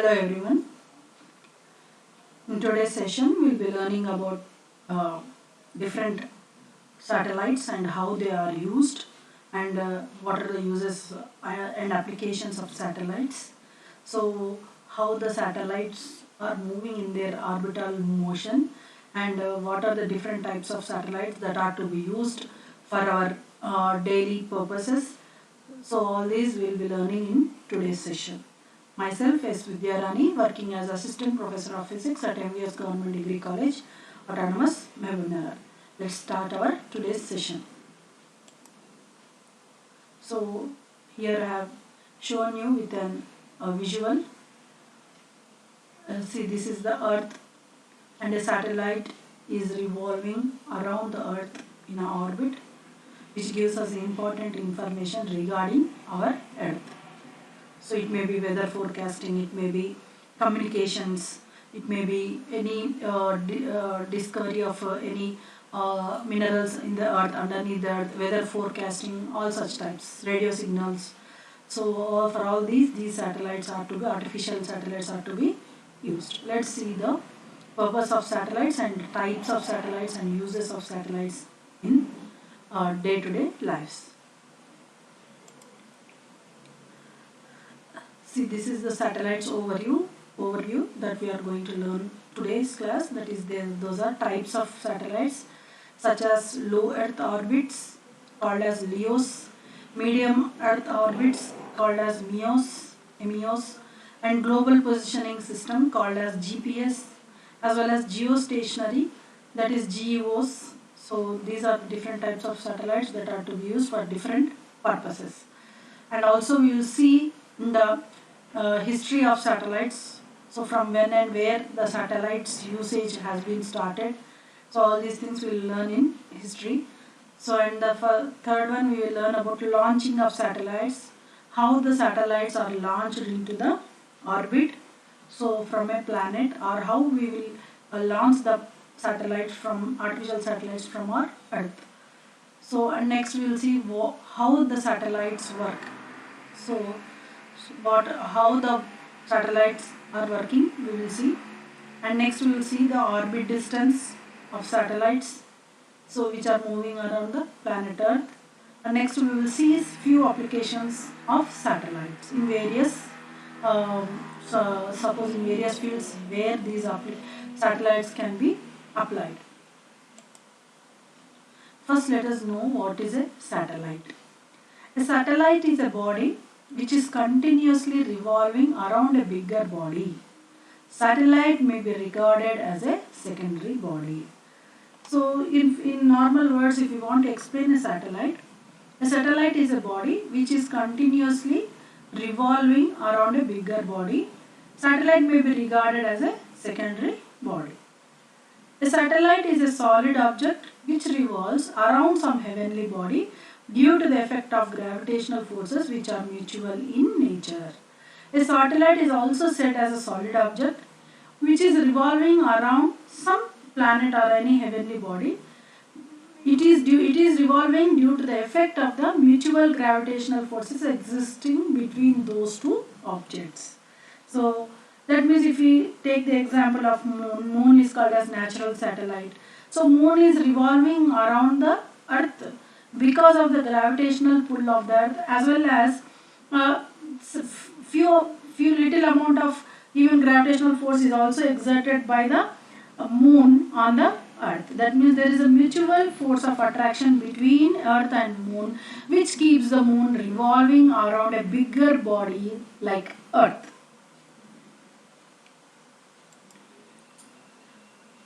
Hello everyone. In today's session, we'll be learning about different satellites and how they are used and what are the uses and applications of satellites. So, how the satellites are moving in their orbital motion and what are the different types of satellites that are to be used for our daily purposes. So, all these we'll be learning in today's session. Myself is Vidyarani, working as Assistant Professor of Physics at MVS Government Degree College, Autonomous, Mehboob. Let's start our today's session. So here I have shown you with a visual. See, this is the Earth, and a satellite is revolving around the Earth in an orbit, which gives us important information regarding our Earth. So it may be weather forecasting, it may be communications, it may be any discovery of any minerals in the earth, underneath the earth, weather forecasting, all such types, radio signals. So for all these satellites are to be, artificial satellites are to be used. Let's see the purpose of satellites and types of satellites and uses of satellites in day-to-day lives. See, this is the satellites overview that we are going to learn today's class. That is, those are types of satellites such as low Earth orbits called as LEOs, medium Earth orbits called as MEOs, and global positioning system called as GPS, as well as geostationary, that is GEOs. So these are different types of satellites that are to be used for different purposes. And also we will see in the history of satellites, so from when and where the satellites usage has been started. So all these things we will learn in history. So in the third one we will learn about launching of satellites, how the satellites are launched into the orbit, so from a planet, or how we will launch the satellites from artificial satellites from our Earth. So and next we will see how the satellites work. So how the satellites are working, we will see. And next we will see the orbit distance of satellites, so which are moving around the planet Earth. And next we will see few applications of satellites in various suppose in various fields where these satellites can be applied. First, let us know what is a satellite. A satellite is a body which is continuously revolving around a bigger body. Satellite may be regarded as a secondary body. So in normal words, if you want to explain a satellite is a body which is continuously revolving around a bigger body. Satellite may be regarded as a secondary body. A satellite is a solid object which revolves around some heavenly body due to the effect of gravitational forces which are mutual in nature. A satellite is also said as a solid object which is revolving around some planet or any heavenly body. It is revolving due to the effect of the mutual gravitational forces existing between those two objects. So that means if we take the example of moon is called as natural satellite. So moon is revolving around the earth because of the gravitational pull of the earth, as well as few little amount of even gravitational force is also exerted by the moon on the earth. That means there is a mutual force of attraction between earth and moon, which keeps the moon revolving around a bigger body like earth.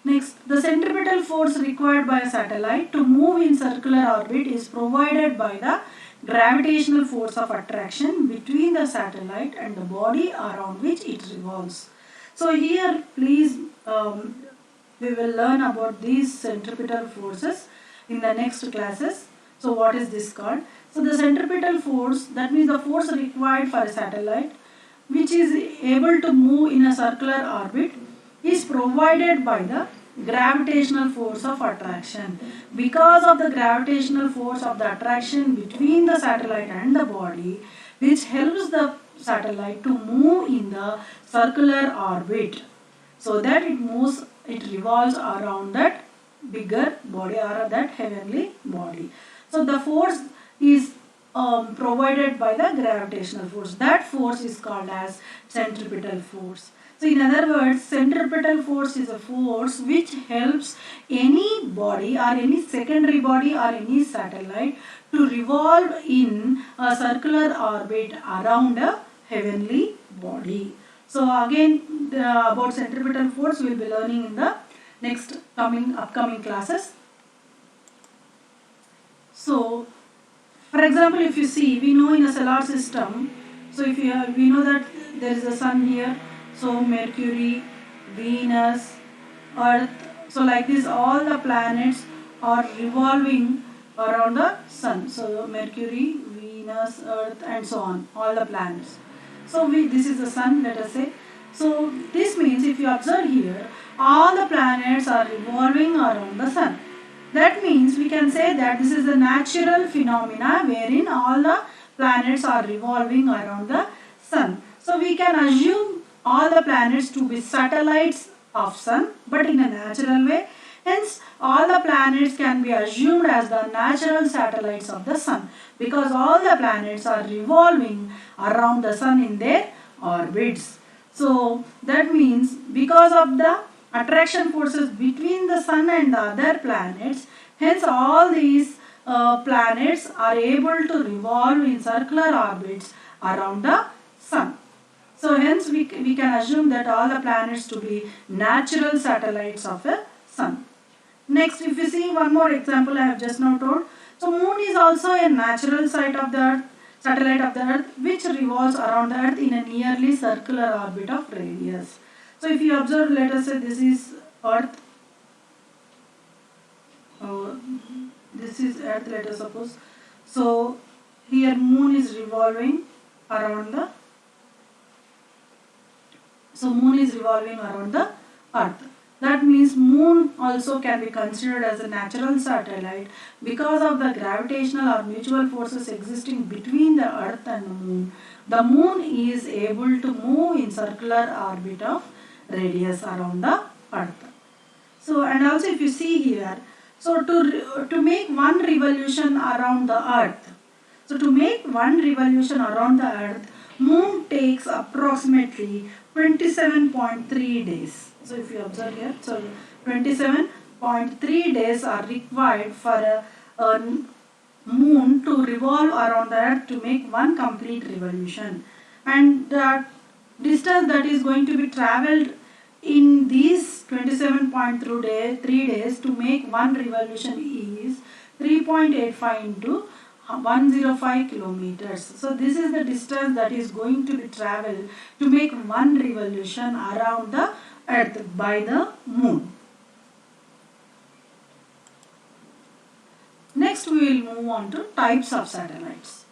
Next, the centripetal force required by a satellite to move in circular orbit is provided by the gravitational force of attraction between the satellite and the body around which it revolves. So here, please, we will learn about these centripetal forces in the next classes. So what is this called? So the centripetal force, that means the force required for a satellite which is able to move in a circular orbit, is provided by the gravitational force of attraction. Because of the gravitational force of the attraction between the satellite and the body, which helps the satellite to move in the circular orbit, so that it revolves around that bigger body or that heavenly body. So the force is provided by the gravitational force. That force is called as centripetal force. So in other words, centripetal force is a force which helps any body or any secondary body or any satellite to revolve in a circular orbit around a heavenly body. So again, about centripetal force we will be learning in the next upcoming classes. So for example, if you see, we know in a solar system, so if we know that there is a sun here, so Mercury, Venus, Earth, so like this all the planets are revolving around the sun. So Mercury, Venus, Earth and so on, all the planets. So this is the sun, let us say. So this means if you observe here, all the planets are revolving around the sun. That means we can say that this is a natural phenomena wherein all the planets are revolving around the sun. So we can assume all the planets to be satellites of sun, but in a natural way. Hence, all the planets can be assumed as the natural satellites of the sun, because all the planets are revolving around the sun in their orbits. So that means because of the attraction forces between the sun and the other planets, hence all these planets are able to revolve in circular orbits around the sun. So hence we can assume that all the planets to be natural satellites of the sun. Next, if you see one more example I have just now told. So moon is also a natural satellite of the earth which revolves around the earth in a nearly circular orbit of radius. So if you observe, let us say this is earth, this is earth, let us suppose. So here moon is revolving around the earth. That means moon also can be considered as a natural satellite because of the gravitational or mutual forces existing between the earth and the moon. The moon is able to move in circular orbit of radius around the earth. So and also if you see here, so to make one revolution around the earth, moon takes approximately 27.3 days. So if you observe here, so 27.3 days are required for a moon to revolve around the earth to make one complete revolution. And the distance that is going to be travelled in these 27.3 days to make one revolution is 3.85 into 105 kilometers. So this is the distance that is going to be travelled to make one revolution around the earth by the moon. Next we will move on to types of satellites.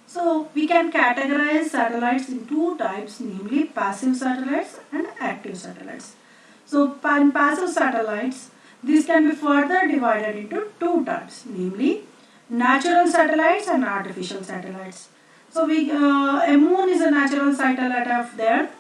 So we can categorize satellites in two types, namely passive satellites and active satellites. So in passive satellites, these can be further divided into two types, namely natural satellites and artificial satellites. So a moon is a natural satellite of the earth,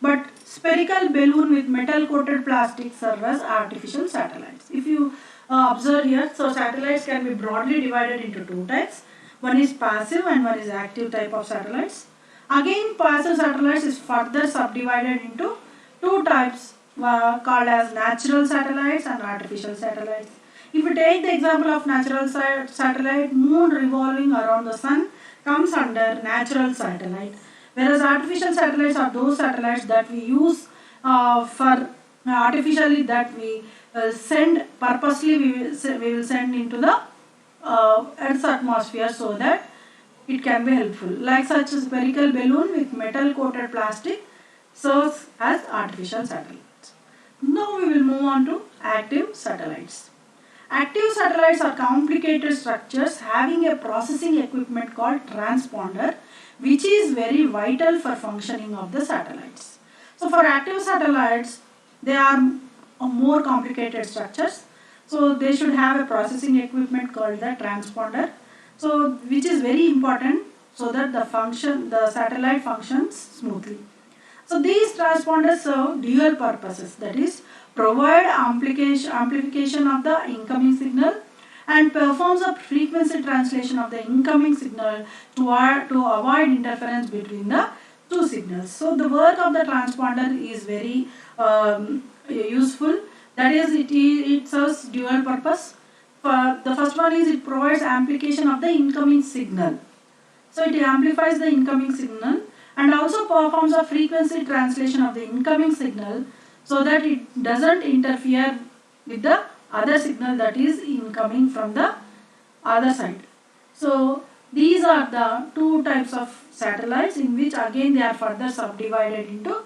but spherical balloon with metal coated plastic serve as artificial satellites. If you observe here, so satellites can be broadly divided into two types. One is passive and one is active type of satellites. Again, passive satellites is further subdivided into two types called as natural satellites and artificial satellites. If you take the example of natural satellite, moon revolving around the sun comes under natural satellite, whereas artificial satellites are those satellites that we use for artificially, that we send purposely, we will send into the Earth's atmosphere so that it can be helpful. Like such a spherical balloon with metal coated plastic serves as artificial satellites. Now we will move on to active satellites. Active satellites are complicated structures having a processing equipment called transponder, which is very vital for functioning of the satellites. So for active satellites, they are more complicated structures. So they should have a processing equipment called the transponder, so which is very important so that the satellite functions smoothly. So these transponders serve dual purposes, that is provide amplification of the incoming signal and performs a frequency translation of the incoming signal to avoid interference between the two signals. So the work of the transponder is very useful, that is it serves dual purpose. The first one is it provides amplification of the incoming signal. So it amplifies the incoming signal and also performs a frequency translation of the incoming signal so that it doesn't interfere with the other signal that is incoming from the other side. So these are the two types of satellites, in which again they are further subdivided into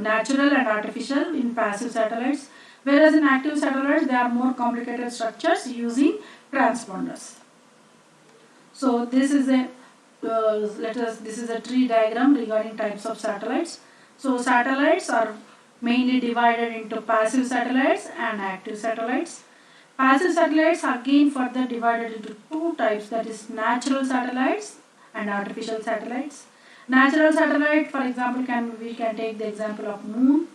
natural and artificial in passive satellites, whereas in active satellites they are more complicated structures using transponders. So this is a this is a tree diagram regarding types of satellites. So satellites are mainly divided into passive satellites and active satellites. Passive satellites are again further divided into two types, that is natural satellites and artificial satellites. Natural satellite, for example, we can take the example of moon.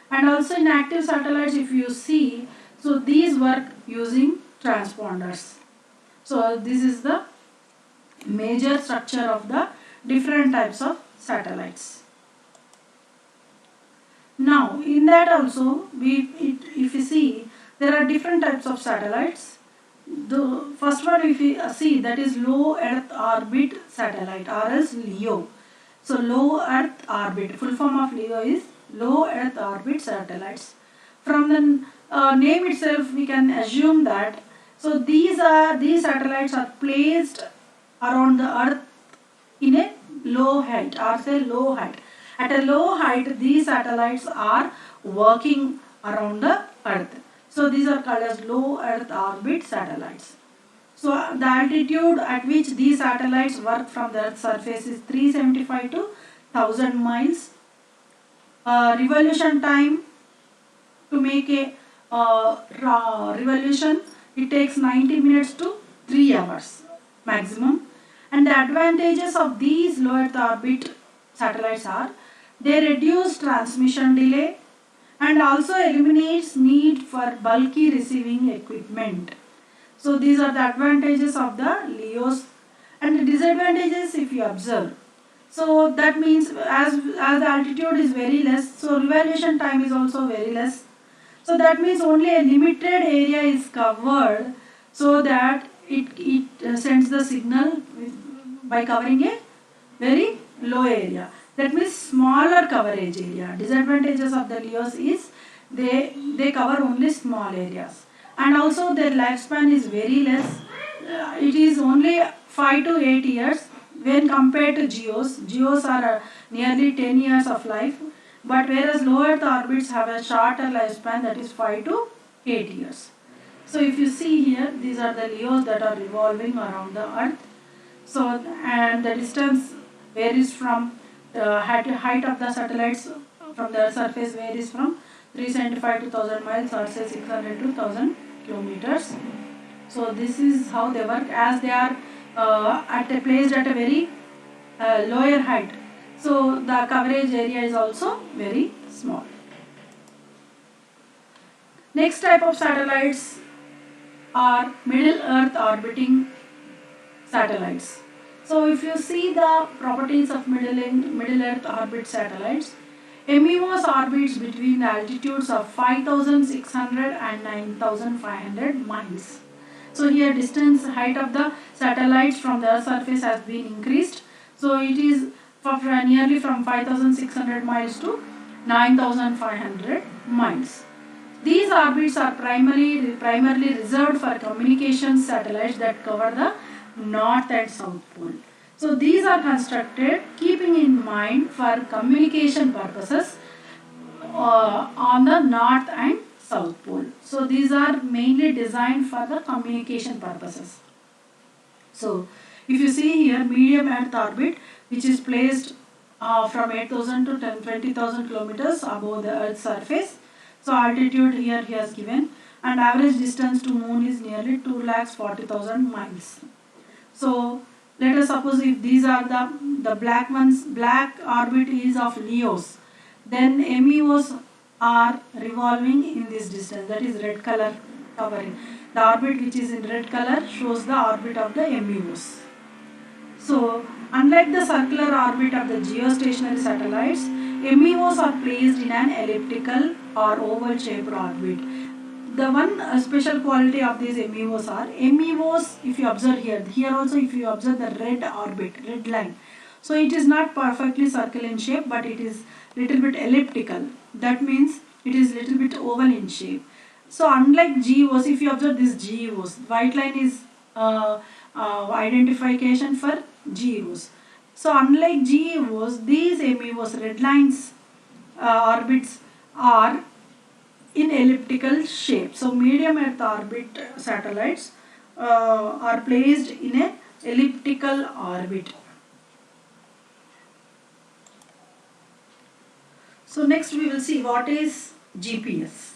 And also in active satellites, if you see, so these work using transponders. So this is the major structure of the different types of satellites. Now in that also, if you see, there are different types of satellites. The first one, if you see, that is low Earth orbit satellite, or else LEO. So low Earth orbit, full form of LEO is low Earth orbit satellites. From the name itself, we can assume that, so these satellites are placed around the Earth in a low height, or say low height. At a low height, these satellites are working around the Earth. So these are called as low Earth orbit satellites. So the altitude at which these satellites work from the Earth's surface is 375 to 1000 miles. Revolution time, to make a revolution, it takes 90 minutes to 3 hours maximum. And the advantages of these low Earth orbit satellites are, they reduce transmission delay and also eliminates need for bulky receiving equipment. So these are the advantages of the LEOs. And the disadvantages, if you observe, so that means as the altitude is very less, so revolution time is also very less. So that means only a limited area is covered, so that it sends the signal by covering a very low area. That means smaller coverage area. Disadvantages of the LEOs is they cover only small areas. And also their lifespan is very less. It is only 5 to 8 years when compared to GEOs. GEOs are nearly 10 years of life, but whereas low Earth orbits have a shorter lifespan, that is 5 to 8 years. So if you see here, these are the LEOs that are revolving around the Earth. So, and the distance varies from height of the satellites from the surface varies from 375 to 1000 miles, or say 600 to 1000 kilometers. So this is how they work, as they are placed at a very lower height. So the coverage area is also very small. Next type of satellites are middle Earth orbiting satellites. So if you see the properties of middle Earth orbit satellites, MEOS orbits between the altitudes of 5600 and 9500 miles. So here distance, height of the satellites from the Earth's surface has been increased. So it is nearly from 5600 miles to 9500 miles. These orbits are primarily reserved for communications satellites that cover the North and South Pole. So these are constructed keeping in mind for communication purposes on the North and South Pole. So these are mainly designed for the communication purposes. So if you see here, medium Earth orbit, which is placed from 8000 to 20,000 kilometers above the Earth's surface. So altitude here he has given, and average distance to moon is nearly 2,40,000 miles. So let us suppose if these are the black ones, black orbit is of LEOs, then MEOs are revolving in this distance, that is red color covering. The orbit which is in red color shows the orbit of the MEOs. So, unlike the circular orbit of the geostationary satellites, MEOs are placed in an elliptical or oval shaped orbit. The one special quality of these MEOs, if you observe here also if you observe the red orbit, red line. So it is not perfectly circle in shape, but it is little bit elliptical. That means it is little bit oval in shape. So unlike GEOs, if you observe this GEOs, white line is identification for GEOs. So unlike GEOs, these MEOs, red lines orbits are in elliptical shape. So medium earth orbit satellites are placed in a elliptical orbit. So next we will see what is GPS.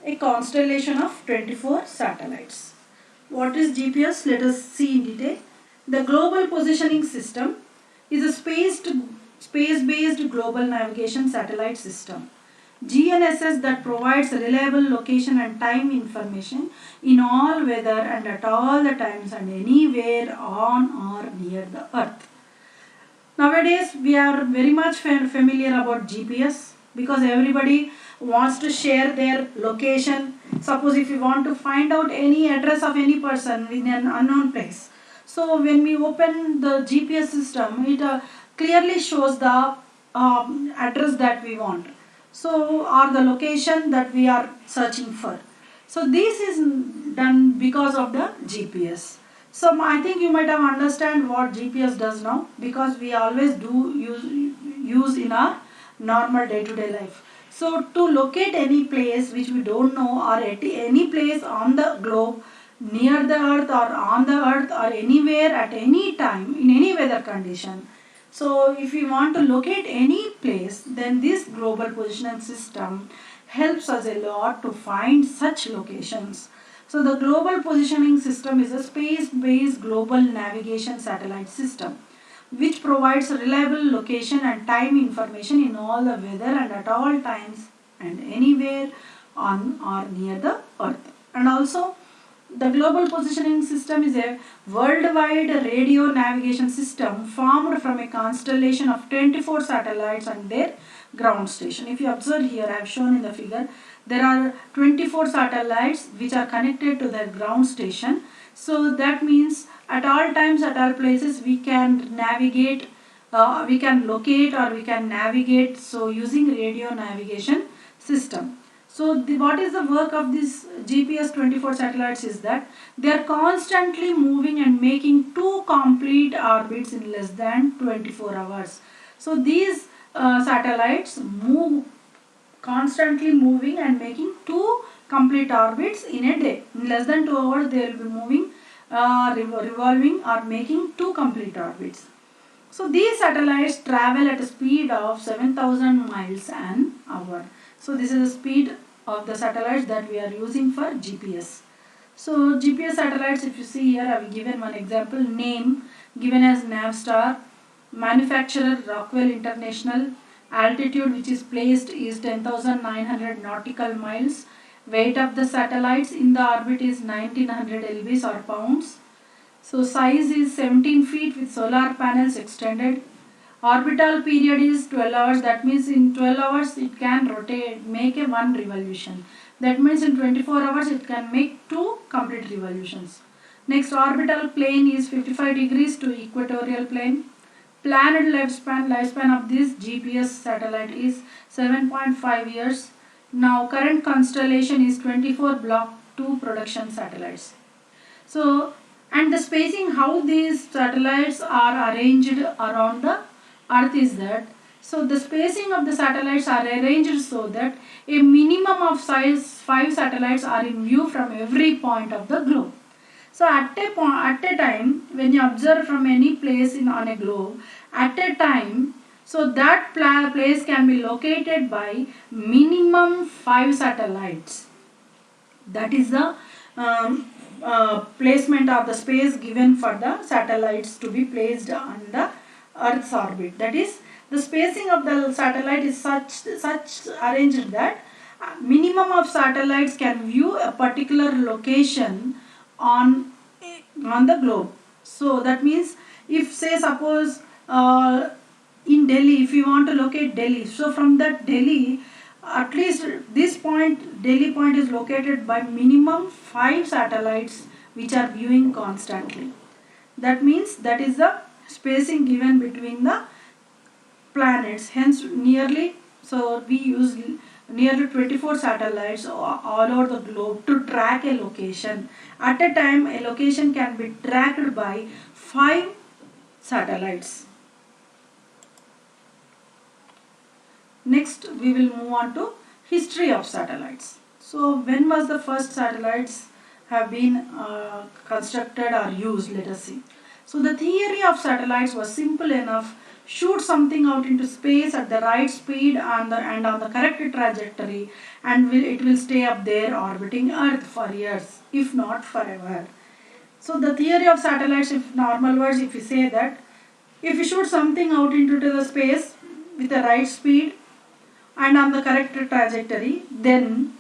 A constellation of 24 satellites. What is GPS? Let us see in detail. The Global Positioning System is a space-based global navigation satellite system. GNSS that provides reliable location and time information in all weather and at all the times and anywhere on or near the earth. Nowadays we are very much familiar about GPS because everybody wants to share their location. Suppose if you want to find out any address of any person in an unknown place. So when we open the GPS system, it clearly shows the address that we want. So or the location that we are searching for. So this is done because of the GPS. So I think you might have understand what GPS does now, because we always do use in our normal day-to-day life. So to locate any place which we don't know, or at any place on the globe, near the earth or on the earth or anywhere at any time in any weather condition. So if we want to locate any place, then this global positioning system helps us a lot to find such locations. So the Global Positioning System is a space-based global navigation satellite system which provides reliable location and time information in all the weather and at all times and anywhere on or near the earth. And also the Global Positioning System is a worldwide radio navigation system formed from a constellation of 24 satellites and their ground station. If you observe here, I have shown in the figure, there are 24 satellites which are connected to their ground station. So that means at all times, at all places, we can navigate, we can locate or we can navigate, so using radio navigation system. So what is the work of this GPS 24 satellites is that they are constantly moving and making two complete orbits in less than 24 hours. So these satellites move, constantly moving and making two complete orbits in a day. In less than 2 hours they will be moving, revolving or making two complete orbits. So these satellites travel at a speed of 7,000 miles an hour. So this is the speed of the satellites that we are using for GPS. So GPS satellites, if you see here, I have given one example. Name given as Navstar, manufacturer Rockwell International, altitude which is placed is 10,900 nautical miles, weight of the satellites in the orbit is 1900 lbs or pounds. So size is 17 feet with solar panels extended. Orbital period is 12 hours. That means in 12 hours it can rotate, make a one revolution. That means in 24 hours it can make two complete revolutions. Next, orbital plane is 55 degrees to equatorial plane. Planned lifespan of this GPS satellite is 7.5 years. Now current constellation is 24 Block 2 production satellites. So, and the spacing how these satellites are arranged around the earth is that, so the spacing of the satellites are arranged so that a minimum of size 5 satellites are in view from every point of the globe. So at a time when you observe from any place on a globe, at a time, so that place can be located by minimum 5 satellites. That is the placement of the space given for the satellites to be placed on the Earth's orbit. That is, the spacing of the satellite is such arranged that minimum of satellites can view a particular location on the globe. So that means, if say suppose in Delhi, if you want to locate Delhi, so from that Delhi, at least this point, Delhi point, is located by minimum 5 satellites which are viewing constantly. That means that is the spacing given between the planets. Hence nearly, so we use nearly 24 satellites all over the globe to track a location. At a time, a location can be tracked by 5 satellites. Next, we will move on to history of satellites. So, when was the first satellites have been constructed or used? Let us see. So, the theory of satellites was simple enough: shoot something out into space at the right speed and on the correct trajectory, and it will stay up there orbiting Earth for years, if not forever. So, the theory of satellites, if normal words, if we say that if you shoot something out into the space with the right speed and on the correct trajectory, then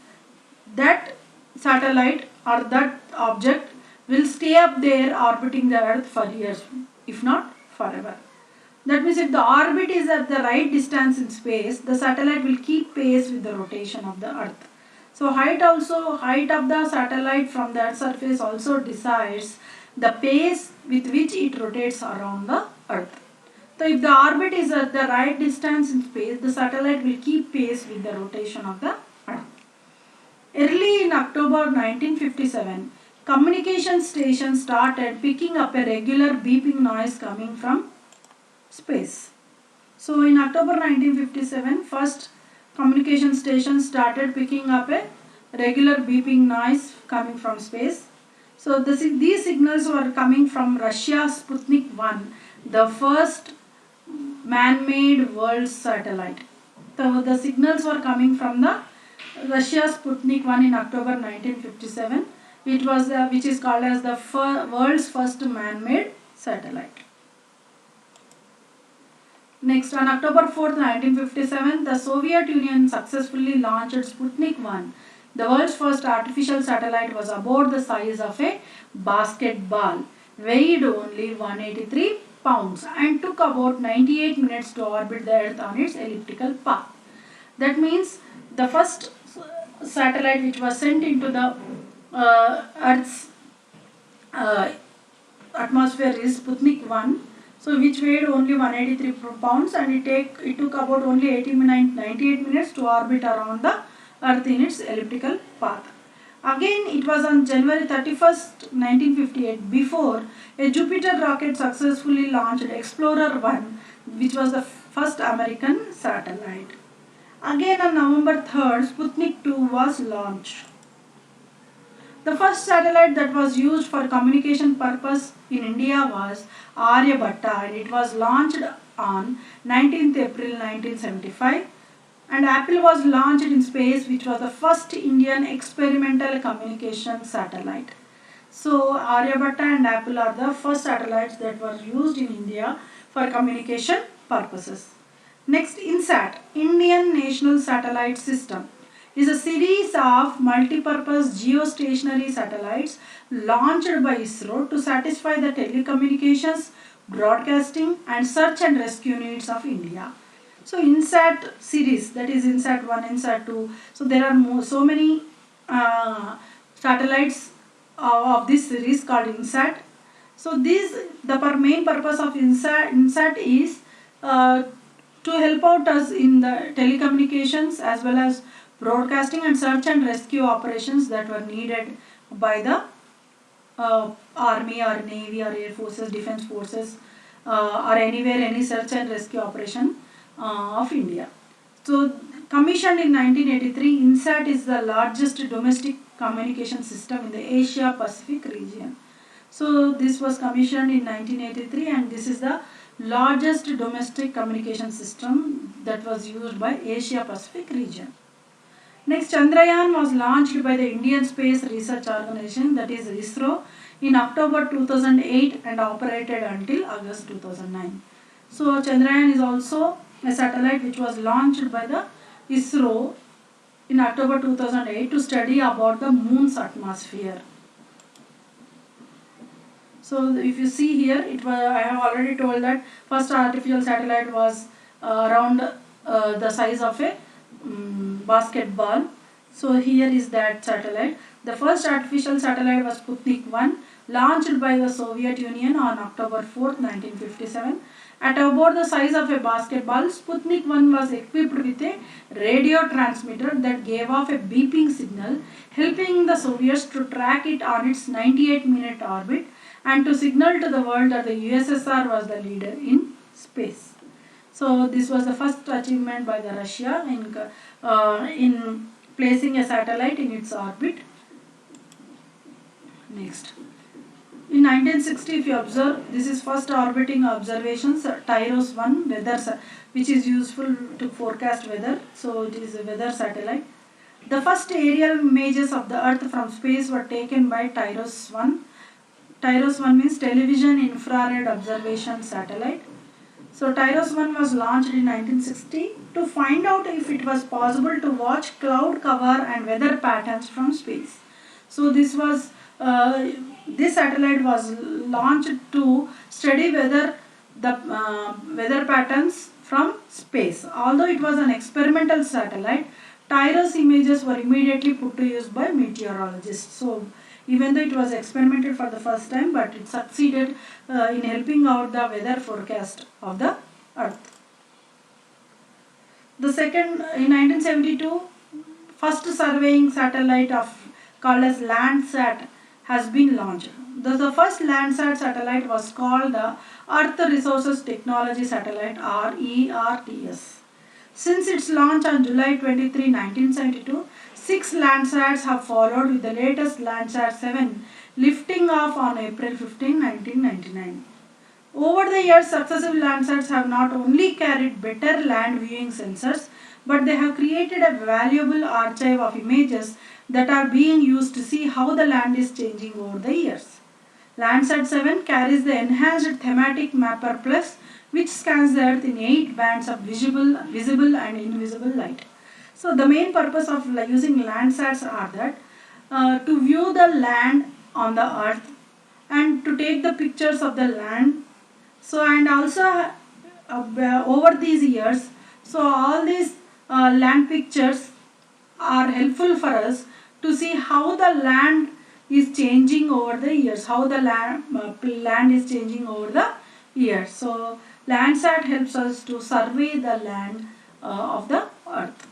that satellite or that object will stay up there orbiting the Earth for years, if not forever. That means, if the orbit is at the right distance in space, the satellite will keep pace with the rotation of the Earth. So height of the satellite from the Earth's surface also decides the pace with which it rotates around the Earth. So if the orbit is at the right distance in space, the satellite will keep pace with the rotation of the Earth. Early in October 1957, communication stations started picking up a regular beeping noise coming from space. So in October 1957, first communication stations started picking up a regular beeping noise coming from space. So these signals were coming from Russia's Sputnik 1, the first man-made world satellite. So the signals were coming from the Russia's Sputnik 1 in October 1957. It was which is called as the world's first man-made satellite. Next, on October 4, 1957, the Soviet Union successfully launched Sputnik 1. The world's first artificial satellite was about the size of a basketball, weighed only 183 pounds, and took about 98 minutes to orbit the Earth on its elliptical path. That means the first satellite which was sent into the Earth's atmosphere is Sputnik 1. So which weighed only 183 pounds, and it took about only 98 minutes to orbit around the Earth in its elliptical path. Again, it was on January 31st, 1958, before a Jupiter rocket successfully launched Explorer 1, which was the first American satellite. Again, on November 3rd, Sputnik 2 was launched. The first satellite that was used for communication purpose in India was Aryabhatta, and it was launched on 19th April 1975. And Apple was launched in space, which was the first Indian experimental communication satellite. So Aryabhatta and Apple are the first satellites that were used in India for communication purposes. Next, INSAT, Indian National Satellite System, is a series of multi-purpose geostationary satellites launched by ISRO to satisfy the telecommunications, broadcasting and search and rescue needs of India. So INSAT series, that is INSAT 1, INSAT 2, so there are so many satellites of this series called INSAT. So the main purpose of INSAT is to help out us in the telecommunications as well as broadcasting and search and rescue operations that were needed by the army or navy or air forces, defense forces, or anywhere, any search and rescue operation of India. So commissioned in 1983, INSAT is the largest domestic communication system in the Asia Pacific region. So this was commissioned in 1983, and this is the largest domestic communication system that was used by Asia Pacific region. Next, Chandrayaan was launched by the Indian Space Research Organization, that is ISRO, in October 2008 and operated until August 2009. So Chandrayaan is also a satellite which was launched by the ISRO in October 2008 to study about the moon's atmosphere. So if you see here, I have already told that first artificial satellite was around the size of a basketball. So here is that satellite. The first artificial satellite was Sputnik 1, launched by the Soviet Union on October 4th, 1957. At about the size of a basketball, Sputnik 1 was equipped with a radio transmitter that gave off a beeping signal, helping the Soviets to track it on its 98-minute orbit and to signal to the world that the USSR was the leader in space. So this was the first achievement by the Russia in placing a satellite in its orbit. Next, in 1960, if you observe, this is first orbiting observations, TIROS 1 weather, which is useful to forecast weather. So it is a weather satellite. The first aerial images of the Earth from space were taken by TIROS 1. TIROS 1 means Television Infrared Observation Satellite. So TIROS 1 was launched in 1960 to find out if it was possible to watch cloud cover and weather patterns from space. So this satellite was launched to study the weather patterns from space. Although it was an experimental satellite, TIROS images were immediately put to use by meteorologists. So even though it was experimented for the first time, but it succeeded in helping out the weather forecast of the Earth. The second, in 1972, first surveying satellite called as Landsat has been launched. The first Landsat satellite was called the Earth Resources Technology Satellite, or ERTS. Since its launch on July 23, 1972, 6 Landsats have followed, with the latest Landsat 7 lifting off on April 15, 1999. Over the years, successive Landsats have not only carried better land viewing sensors, but they have created a valuable archive of images that are being used to see how the land is changing over the years. Landsat 7 carries the enhanced thematic mapper plus, which scans the Earth in 8 bands of visible and invisible light. So the main purpose of using Landsats are that to view the land on the Earth and to take the pictures of the land. So and also over these years, so all these land pictures are helpful for us to see how the land is changing over the years, how the land is changing over the years. So Landsat helps us to survey the land of the Earth.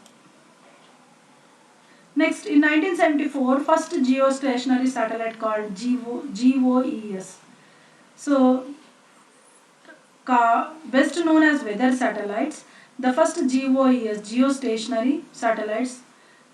Next, in 1974, first geostationary satellite called GOES. So best known as weather satellites, the first GOES, geostationary satellites,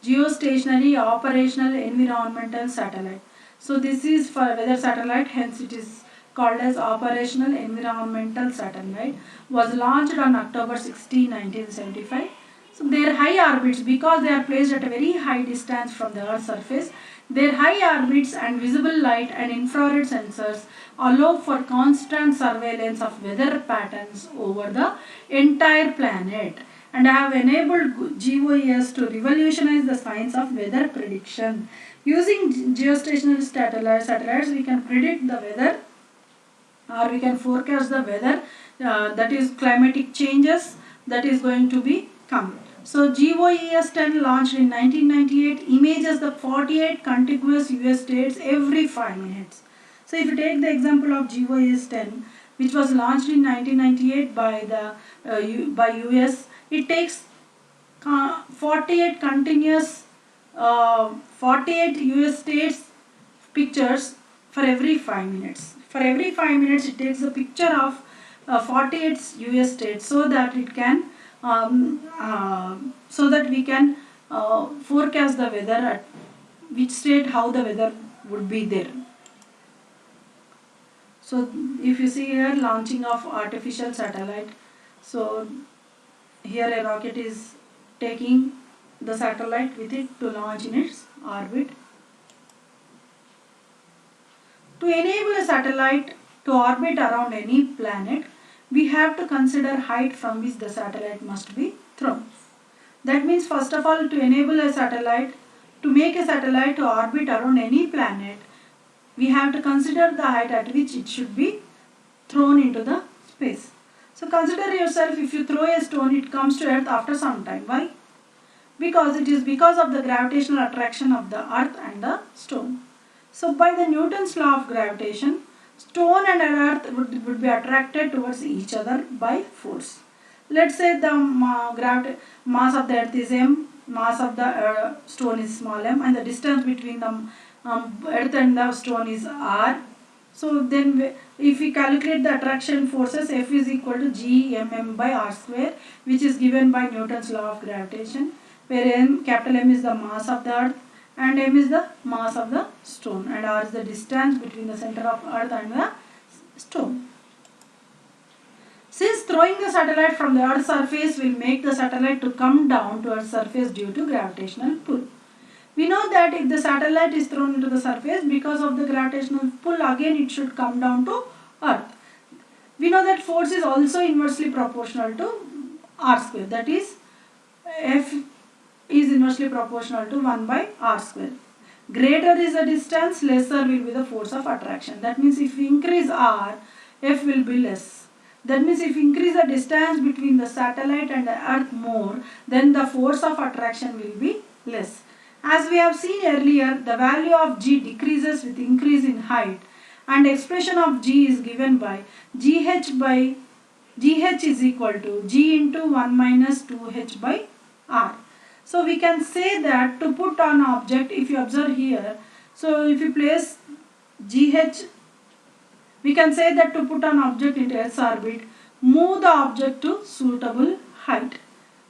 geostationary operational environmental satellite. So this is for weather satellite, hence it is called as operational environmental satellite, was launched on October 16, 1975. So their high orbits, because they are placed at a very high distance from the Earth's surface, their high orbits and visible light and infrared sensors allow for constant surveillance of weather patterns over the entire planet and have enabled GOES to revolutionize the science of weather prediction. Using geostationary satellites, we can predict the weather, or we can forecast the weather, that is climatic changes that is going to be come. So GOES-10 launched in 1998 images the 48 contiguous US states every 5 minutes. So if you take the example of GOES-10, which was launched in 1998 by US, it takes 48 continuous 48 US states pictures for every 5 minutes. For every 5 minutes, it takes a picture of 48 US states, so that it can we can forecast the weather at which state, how the weather would be there. So if you see here, launching of artificial satellite, so here a rocket is taking the satellite with it to launch in its orbit. To enable a satellite to orbit around any planet, we have to consider height from which the satellite must be thrown. That means, first of all, to enable a satellite, to make a satellite to orbit around any planet, we have to consider the height at which it should be thrown into the space. So consider yourself, if you throw a stone, it comes to earth after some time. Why? Because it is because of the gravitational attraction of the earth and the stone. So by the Newton's law of gravitation, stone and earth would be attracted towards each other by force. Let's say the mass of the earth is m, mass of the stone is small m, and the distance between the earth and the stone is r. So then if we calculate the attraction forces, F is equal to g mm by r square, which is given by Newton's law of gravitation, where m, capital M is the mass of the earth and m is the mass of the stone, and r is the distance between the center of earth and the stone. Since throwing the satellite from the earth's surface will make the satellite to come down to earth's surface due to gravitational pull. We know that if the satellite is thrown into the surface, because of the gravitational pull, again it should come down to earth. We know that force is also inversely proportional to r square, that is F is inversely proportional to 1 by r square. Greater is the distance, lesser will be the force of attraction. That means if we increase r, F will be less. That means if we increase the distance between the satellite and the earth more, then the force of attraction will be less. As we have seen earlier, the value of g decreases with increase in height, and expression of g is given by gh is equal to g into 1 minus 2h by r. So we can say that to put on object, if you observe here, so if you place gh, we can say that to put an object into Earth's orbit, move the object to suitable height,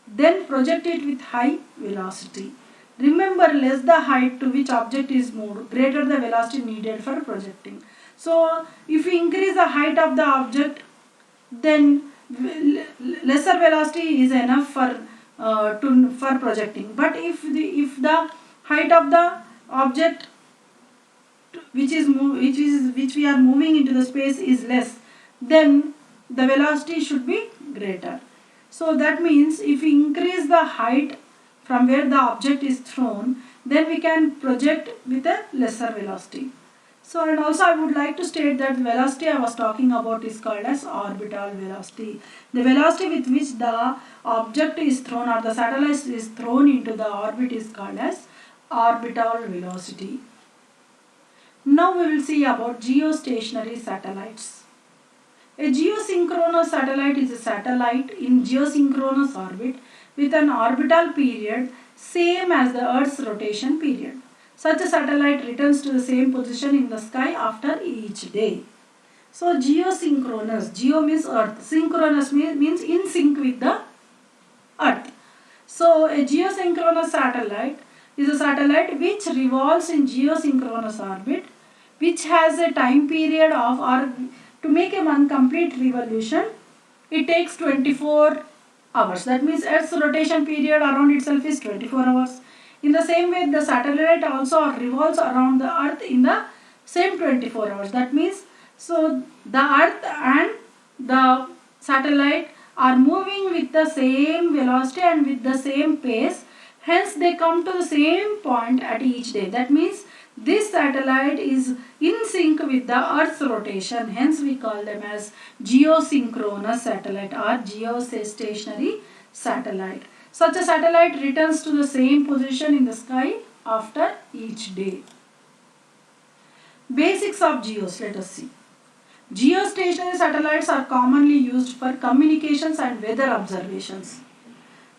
then project it with high velocity. Remember, less the height to which object is moved, greater the velocity needed for projecting. So if we increase the height of the object, then lesser velocity is enough for projecting. But if the height of the object which we are moving into the space is less, then the velocity should be greater. So that means if we increase the height from where the object is thrown, then we can project with a lesser velocity. So, and also I would like to state that the velocity I was talking about is called as orbital velocity. The velocity with which the object is thrown or the satellite is thrown into the orbit is called as orbital velocity. Now we will see about geostationary satellites. A geosynchronous satellite is a satellite in geosynchronous orbit with an orbital period same as the Earth's rotation period. Such a satellite returns to the same position in the sky after each day. So geosynchronous, geo means earth, synchronous means in sync with the earth. So a geosynchronous satellite is a satellite which revolves in geosynchronous orbit, which has a time period of, or to make a one complete revolution, it takes 24 hours. That means Earth's rotation period around itself is 24 hours. In the same way, the satellite also revolves around the earth in the same 24 hours. That means, so the earth and the satellite are moving with the same velocity and with the same pace. Hence, they come to the same point at each day. That means, this satellite is in sync with the Earth's rotation. Hence, we call them as geosynchronous satellite or geostationary satellite. Such a satellite returns to the same position in the sky after each day. Basics of GEOS, let us see. Geostationary satellites are commonly used for communications and weather observations.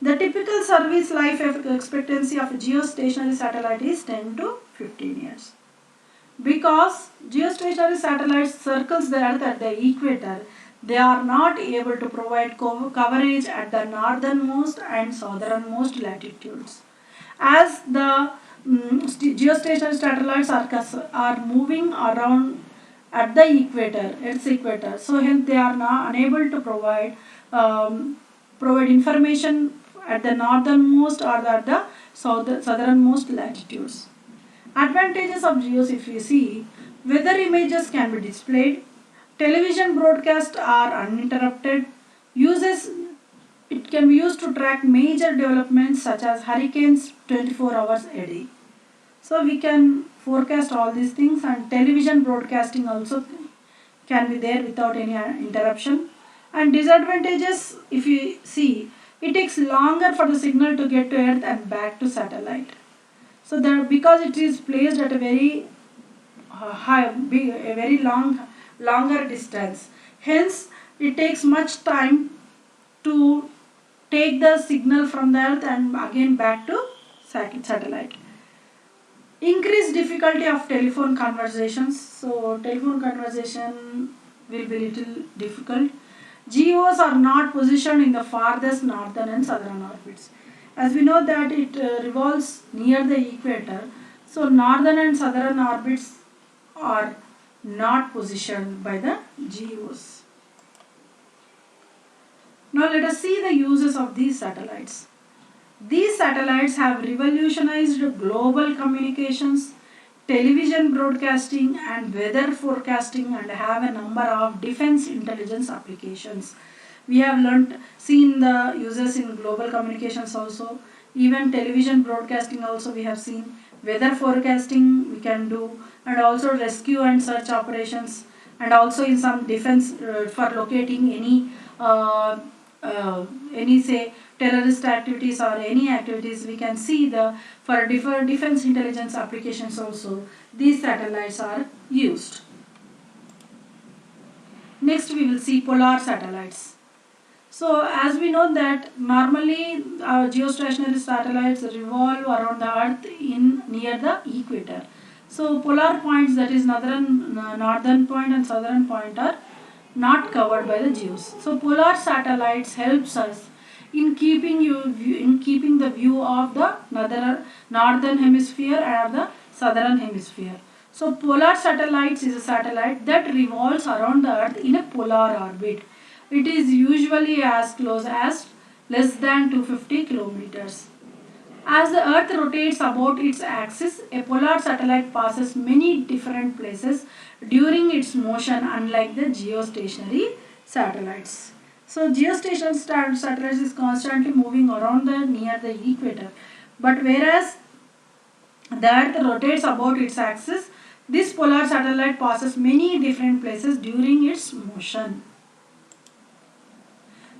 The typical service life expectancy of a geostationary satellite is 10 to 15 years. Because geostationary satellites circles the Earth at the equator, they are not able to provide coverage at the northernmost and southernmost latitudes. As the geostationary satellites are moving around at the equator, Earth's equator, so hence they are now unable to provide information at the northernmost or at the southernmost latitudes. Advantages of GEOs, if you see, weather images can be displayed, television broadcasts are uninterrupted, uses it can be used to track major developments such as hurricanes 24 hours a day. So we can forecast all these things, and television broadcasting also can be there without any interruption. And disadvantages, if you see, it takes longer for the signal to get to earth and back to satellite. So that because it is placed at a very a very longer distance, hence it takes much time to take the signal from the earth and again back to satellite. Increased difficulty of telephone conversations. So telephone conversation will be little difficult. GEOs are not positioned in the farthest northern and southern orbits. As we know that it revolves near the equator, so northern and southern orbits are not positioned by the GEOs. Now let us see the uses of these satellites. These satellites have revolutionized global communications, television broadcasting and weather forecasting, and have a number of defense intelligence applications. We have seen the uses in global communications also, even television broadcasting also we have seen, weather forecasting we can do, and also rescue and search operations, and also in some defense for locating any say terrorist activities or any activities, we can see for different defense intelligence applications also these satellites are used. Next we will see polar satellites. So as we know that normally our geostationary satellites revolve around the earth near the equator. So polar points, that is northern point and southern point, are not covered by the GEOs. So polar satellites helps us in keeping the view of the northern hemisphere and the southern hemisphere. So polar satellites is a satellite that revolves around the earth in a polar orbit. It is usually as close as less than 250 kilometers. As the earth rotates about its axis, a polar satellite passes many different places during its motion, unlike the geostationary satellites. So geostationary satellites is constantly moving around near the equator, but whereas the earth rotates about its axis, this polar satellite passes many different places during its motion.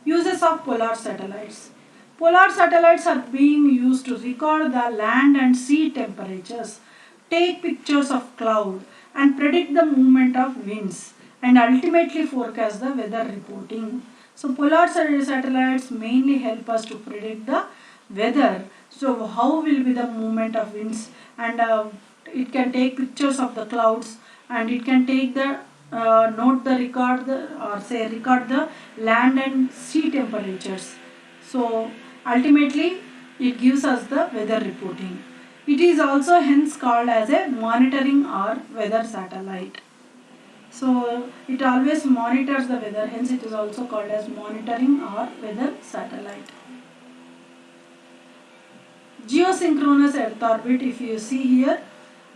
Uses of polar satellites. Polar satellites are being used to record the land and sea temperatures, take pictures of cloud, and predict the movement of winds, and ultimately forecast the weather reporting. So polar satellites mainly help us to predict the weather. So how will be the movement of winds, and it can take pictures of the clouds, and it can take the record the land and sea temperatures. So ultimately it gives us the weather reporting. It is also hence called as a monitoring or weather satellite. So it always monitors the weather, hence it is also called as monitoring or weather satellite. Geosynchronous Earth orbit, if you see here,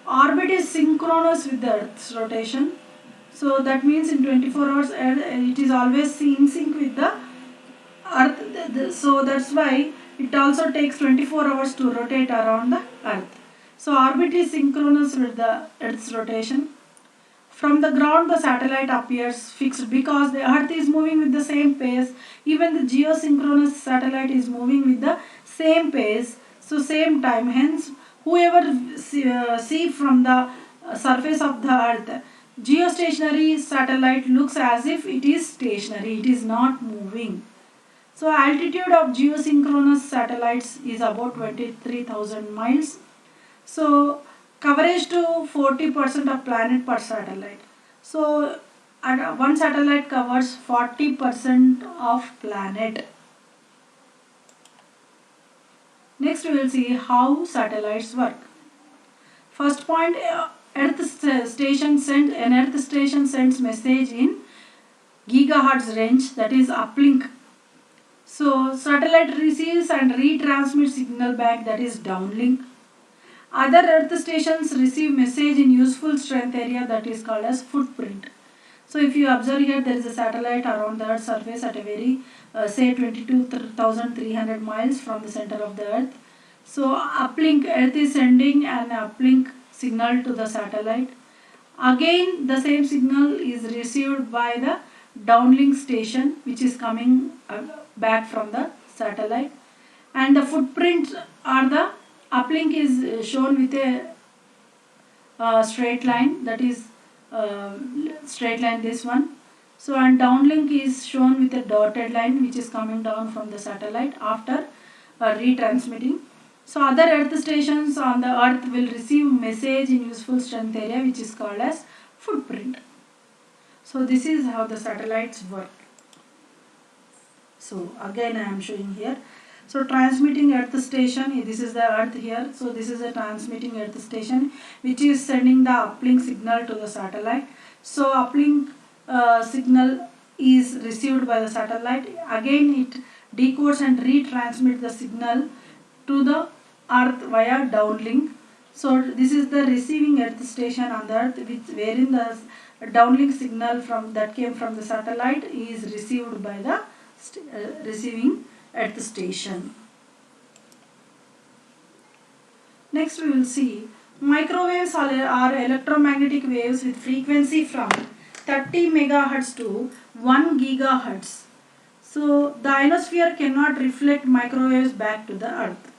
orbit is synchronous with the Earth's rotation. So that means in 24 hours it is always in sync with the Earth. So that's why it also takes 24 hours to rotate around the Earth. So orbit is synchronous with the Earth's rotation. From the ground the satellite appears fixed because the Earth is moving with the same pace. Even the geosynchronous satellite is moving with the same pace, so same time. Hence whoever see from the surface of the Earth, geostationary satellite looks as if it is stationary, it is not moving. So altitude of geosynchronous satellites is about 23,000 miles. So coverage to 40% of planet per satellite. So one satellite covers 40% of planet. Next we will see how satellites work. First point, an earth station sends message in gigahertz range, that is uplink. So satellite receives and retransmits signal back, that is downlink. Other earth stations receive message in useful strength area, that is called as footprint. So if you observe here, there is a satellite around the earth's surface at a very say 22,300 miles from the center of the earth. So uplink, earth is sending an uplink signal to the satellite. Again the same signal is received by the downlink station, which is coming back from the satellite. And the footprints are the uplink is shown with a straight line, that is straight line this one. So and downlink is shown with a dotted line, which is coming down from the satellite after retransmitting. So other earth stations on the earth will receive message in useful strength area, which is called as footprint. So this is how the satellites work. So again I am showing here. So transmitting earth station, this is the earth here. So this is a transmitting earth station which is sending the uplink signal to the satellite. So uplink signal is received by the satellite. Again it decodes and retransmits the signal to the earth via downlink. So this is the receiving earth station on the earth, wherein the downlink signal from that came from the satellite is received by the receiving earth station. Next we will see microwaves are electromagnetic waves with frequency from 30 megahertz to 1 gigahertz. So the ionosphere cannot reflect microwaves back to the earth.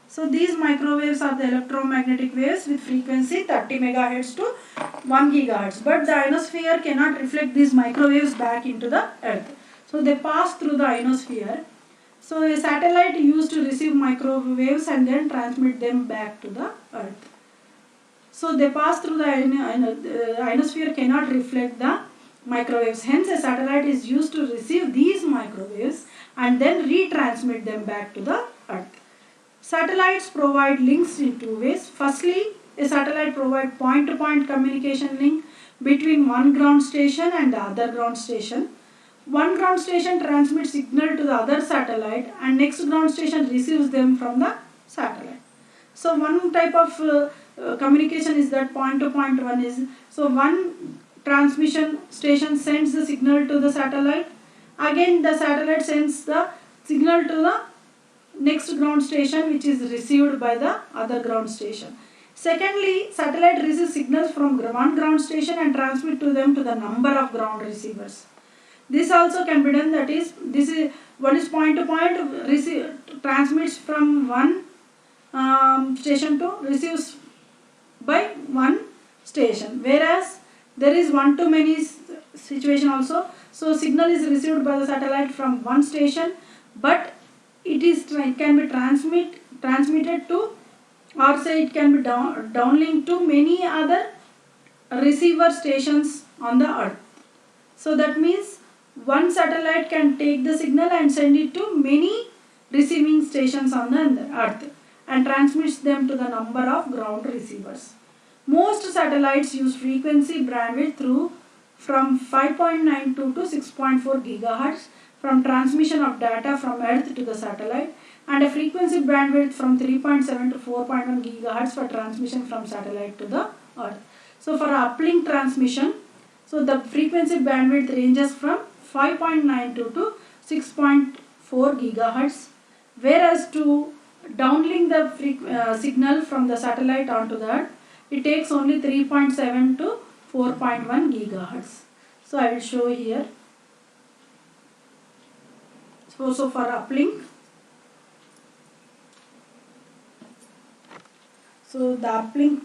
So these microwaves are the electromagnetic waves with frequency 30 megahertz to 1 gigahertz. But the ionosphere cannot reflect these microwaves back into the earth. So they pass through the ionosphere. So a satellite used to receive microwaves and then transmit them back to the earth. So they pass through the ionosphere cannot reflect the microwaves. Hence a satellite is used to receive these microwaves and then retransmit them back to the earth. Satellites provide links in two ways. Firstly, a satellite provides point-to-point communication link between one ground station and the other ground station. One ground station transmits signal to the other satellite and next ground station receives them from the satellite. So one type of communication is that point-to-point one is, so one transmission station sends the signal to the satellite. Again the satellite sends the signal to the next ground station, which is received by the other ground station. Secondly, satellite receives signals from one ground station and transmit to them to the number of ground receivers. This also can be done, that is, one is point to point, transmits from one station to receives by one station, whereas there is one to many situation also. So signal is received by the satellite from one station, but it can be transmitted to, or say it can be downlinked to many other receiver stations on the earth. So that means one satellite can take the signal and send it to many receiving stations on the earth and transmits them to the number of ground receivers. Most satellites use frequency bandwidth through from 5.92 to 6.4 gigahertz from transmission of data from earth to the satellite, and a frequency bandwidth from 3.7 to 4.1 gigahertz for transmission from satellite to the earth. So for uplink transmission, so the frequency bandwidth ranges from 5.92 to 6.4 gigahertz, whereas to downlink the signal from the satellite onto the earth, it takes only 3.7 to 4.1 gigahertz. So I will show here. So for uplink, so the uplink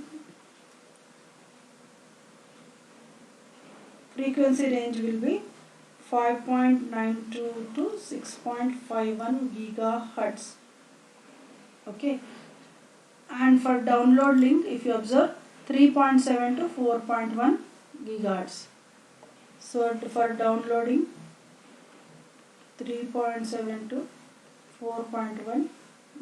frequency range will be 5.92 to 6.51 gigahertz. Okay, and for download link, if you observe, 3.7 to 4.1 gigahertz. So for downloading, 3.7 to 4.1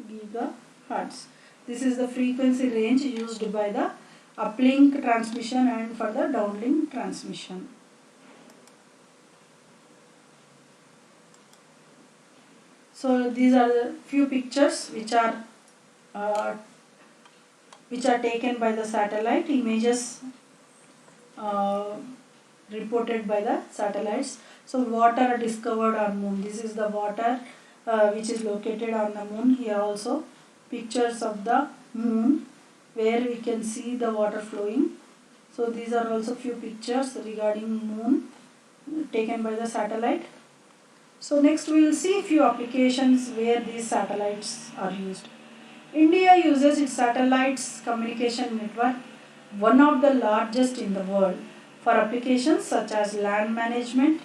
gigahertz. This is the frequency range used by the uplink transmission and for the downlink transmission. So these are the few pictures uh, which are taken by the satellite images uh, reported by the satellites. So water discovered on moon. This is the water which is located on the moon. Here also pictures of the moon where we can see the water flowing. So these are also few pictures regarding moon taken by the satellite. So next we will see few applications where these satellites are used. India uses its satellites communication network, one of the largest in the world, for applications such as land management,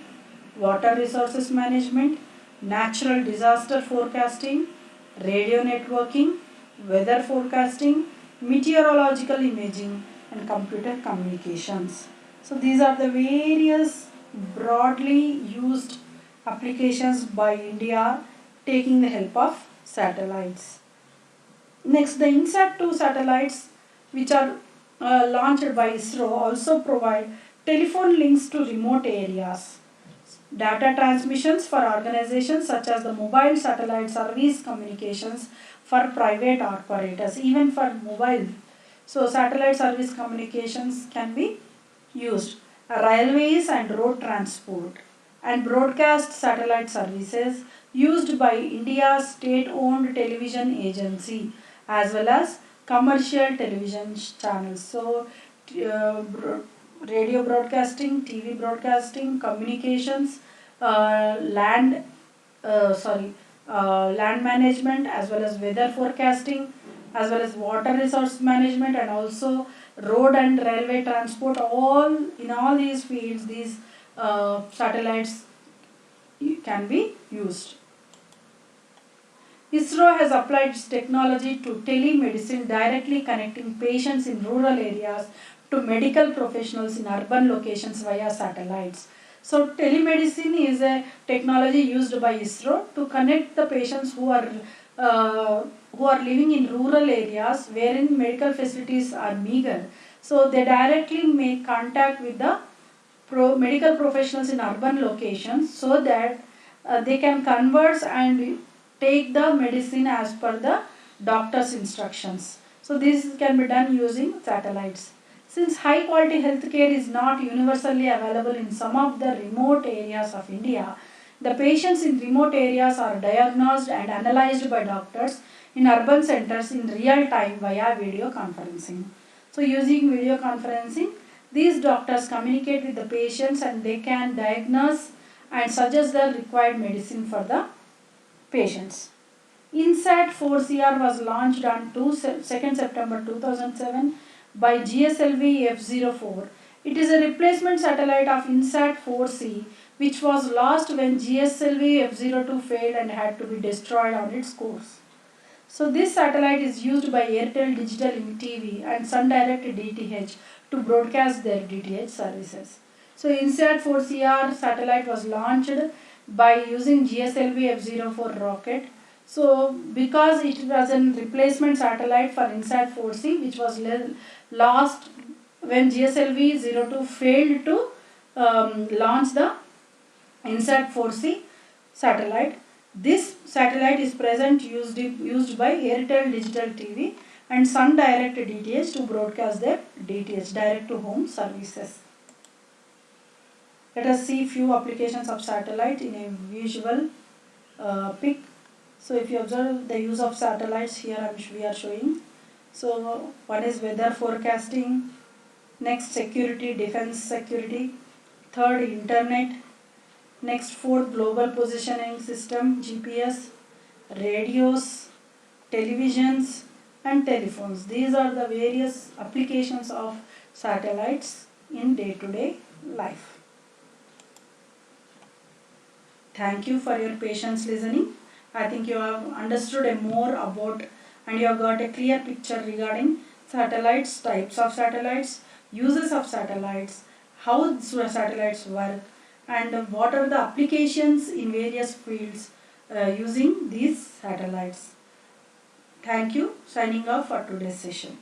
water resources management, natural disaster forecasting, radio networking, weather forecasting, meteorological imaging, and computer communications. So these are the various broadly used applications by India taking the help of satellites. Next, the INSAT-2 satellites, which are launched by ISRO, also provide telephone links to remote areas, data transmissions for organizations such as the mobile satellite service communications for private operators, even for mobile. So satellite service communications can be used. Railways and road transport and broadcast satellite services used by India's state-owned television agency as well as commercial television channels. So radio broadcasting, TV broadcasting, communications, land land management as well as weather forecasting as well as water resource management and also road and railway transport. All in all these fields these satellites can be used. ISRO has applied its technology to telemedicine, directly connecting patients in rural areas to medical professionals in urban locations via satellites. So telemedicine is a technology used by ISRO to connect the patients who are living in rural areas wherein medical facilities are meager. So they directly make contact with the medical professionals in urban locations so that they can converse and take the medicine as per the doctor's instructions. So this can be done using satellites. Since high quality healthcare is not universally available in some of the remote areas of India, the patients in remote areas are diagnosed and analyzed by doctors in urban centers in real time via video conferencing. So using video conferencing, these doctors communicate with the patients and they can diagnose and suggest the required medicine for the patients. INSAT 4CR was launched on 2nd September 2007 by GSLV F04. It is a replacement satellite of INSAT 4C which was lost when GSLV F02 failed and had to be destroyed on its course. So this satellite is used by Airtel Digital TV and Sun Direct DTH to broadcast their DTH services. So INSAT 4CR satellite was launched by using GSLV F04 rocket. So because it was a replacement satellite for INSAT 4C which was lost when GSLV 02 failed to launch the INSAT 4C satellite. This satellite is present used by Airtel Digital TV and Sun Direct DTH to broadcast their DTH direct to home services. Let us see few applications of satellite in a visual pic. So if you observe the use of satellites here we are showing. So one is weather forecasting, next security, defense security, third internet, next fourth global positioning system, GPS, radios, televisions and telephones. These are the various applications of satellites in day-to-day life. Thank you for your patience listening. I think you have understood more about and you have got a clear picture regarding satellites, types of satellites, uses of satellites, how satellites work and what are the applications in various fields using these satellites. Thank you. Signing off for today's session.